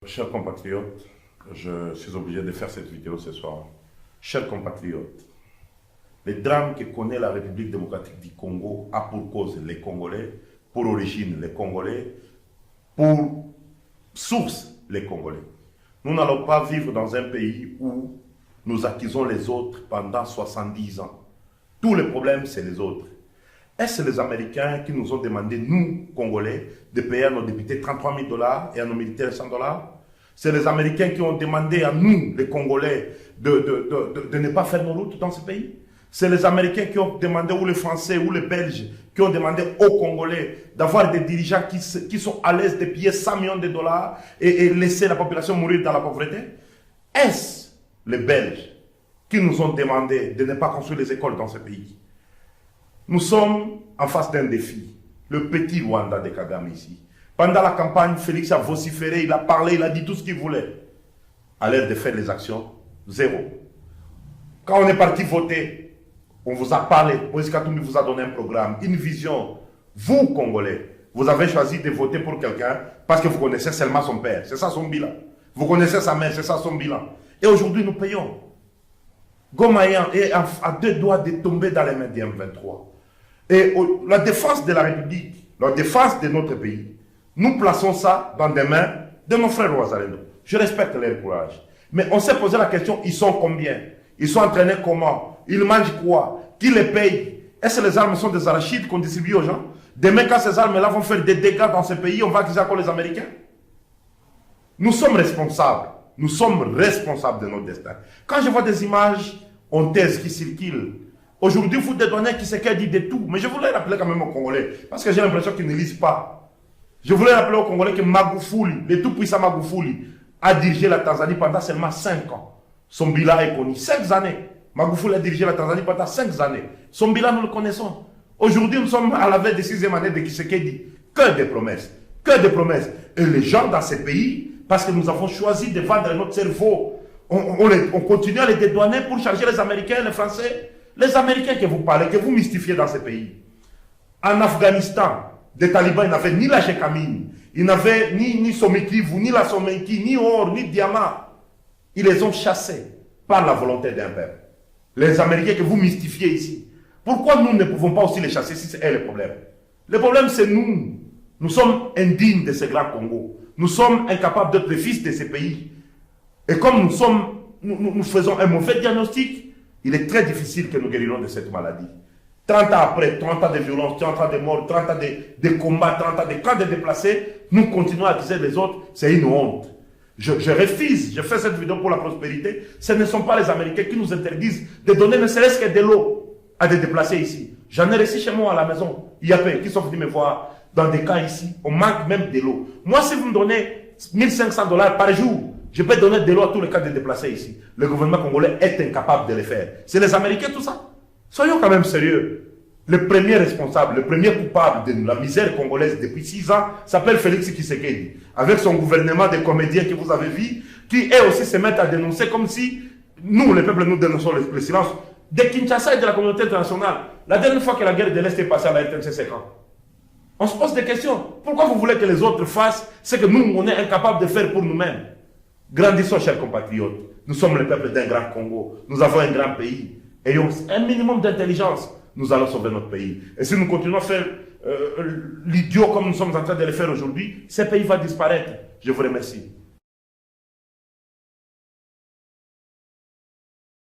Chers compatriotes, je suis obligé de faire cette vidéo ce soir. Chers compatriotes, le drame que connaît la République démocratique du Congo a pour cause les Congolais, pour origine les Congolais, pour source les Congolais. Nous n'allons pas vivre dans un pays où nous accusons les autres pendant 70 ans. Tous les problèmes, c'est les autres. Est-ce les Américains qui nous ont demandé, nous, Congolais, de payer à nos députés 33 000 $ et à nos militaires 100 $? C'est les Américains qui ont demandé à nous, les Congolais, de ne pas faire nos routes dans ce pays. C'est les Américains qui ont demandé, ou les Français, ou les Belges, qui ont demandé aux Congolais d'avoir des dirigeants qui sont à l'aise de payer 100 millions de dollars et laisser la population mourir dans la pauvreté. Est-ce les Belges qui nous ont demandé de ne pas construire les écoles dans ce pays? Nous sommes en face d'un défi. Le petit Rwanda de Kagame ici. Pendant la campagne, Félix a vociféré, il a parlé, il a dit tout ce qu'il voulait. À l'heure de faire les actions, zéro. Quand on est parti voter, on vous a parlé, Moïse Katumbi vous a donné un programme, une vision. Vous, Congolais, vous avez choisi de voter pour quelqu'un parce que vous connaissez seulement son père. C'est ça son bilan. Vous connaissez sa mère, c'est ça son bilan. Et aujourd'hui, nous payons. Goma est à deux doigts de tomber dans les mains du M23. Et la défense de la République, la défense de notre pays, nous plaçons ça dans des mains de nos frères Ouazalendo. Je respecte leur courage. Mais on s'est posé la question, ils sont combien? Ils sont entraînés comment? Ils mangent quoi? Qui les paye? Est-ce que les armes sont des arachides qu'on distribue aux gens? Demain, quand ces armes-là vont faire des dégâts dans ce pays, on va accuser encore les Américains? Nous sommes responsables. Nous sommes responsables de notre destin. Quand je vois des images honteuses qui circulent, aujourd'hui, vous dédonnez qui c'est qu'elle dit de tout. Mais je voulais rappeler quand même aux Congolais, parce que j'ai l'impression qu'ils ne lisent pas. Je voulais rappeler aux Congolais que Magoufouli, le tout-puissant Magoufouli, a dirigé la Tanzanie pendant seulement 5 ans. Son bilan est connu. 5 années. Magoufouli a dirigé la Tanzanie pendant 5 années. Son bilan, nous le connaissons. Aujourd'hui, nous sommes à la veille de 6e année de Tshisekedi. Que des promesses. Que des promesses. Et les gens dans ces pays, parce que nous avons choisi de vendre notre cerveau, on continue à les dédouaner pour charger les Américains, les Français. Les Américains que vous parlez, que vous mystifiez dans ces pays. En Afghanistan, les talibans n'avaient ni la Jekamine, ils n'avaient ni Somikivu, ni la Somenki, ni or, ni diamant. Ils les ont chassés par la volonté d'un peuple. Les Américains que vous mystifiez ici. Pourquoi nous ne pouvons pas aussi les chasser si c'est eux le problème? Le problème c'est nous. Nous sommes indignes de ces grands Congo. Nous sommes incapables d'être les fils de ces pays. Et comme nous faisons un mauvais diagnostic, il est très difficile que nous guérirons de cette maladie. 30 ans après, 30 ans de violence, 30 ans de mort, 30 ans de combats, 30 ans de camps de déplacés, nous continuons à accuser les autres, c'est une honte. Je refuse, je fais cette vidéo pour la prospérité. Ce ne sont pas les Américains qui nous interdisent de donner ne serait-ce que de l'eau à des déplacés ici. J'en ai reçu chez moi à la maison, il y a peu qui sont venus me voir dans des camps ici, on manque même de l'eau. Moi, si vous me donnez 1500 $ par jour, je peux donner de l'eau à tous les cas de déplacés ici. Le gouvernement congolais est incapable de le faire. C'est les Américains tout ça. Soyons quand même sérieux. Le premier responsable, le premier coupable de la misère congolaise depuis 6 ans s'appelle Félix Tshisekedi. Avec son gouvernement de comédiens que vous avez vu, qui eux aussi se mettent à dénoncer comme si nous, le peuple, nous dénonçons le silence de Kinshasa et de la communauté internationale. La dernière fois que la guerre de l'Est est passée à la RTNC, c'est quand? On se pose des questions. Pourquoi vous voulez que les autres fassent ce que nous, on est incapables de faire pour nous-mêmes? Grandissons, chers compatriotes. Nous sommes le peuple d'un grand Congo. Nous avons un grand pays. Ayons un minimum d'intelligence. Nous allons sauver notre pays. Et si nous continuons à faire l'idiot comme nous sommes en train de le faire aujourd'hui, ce pays va disparaître. Je vous remercie.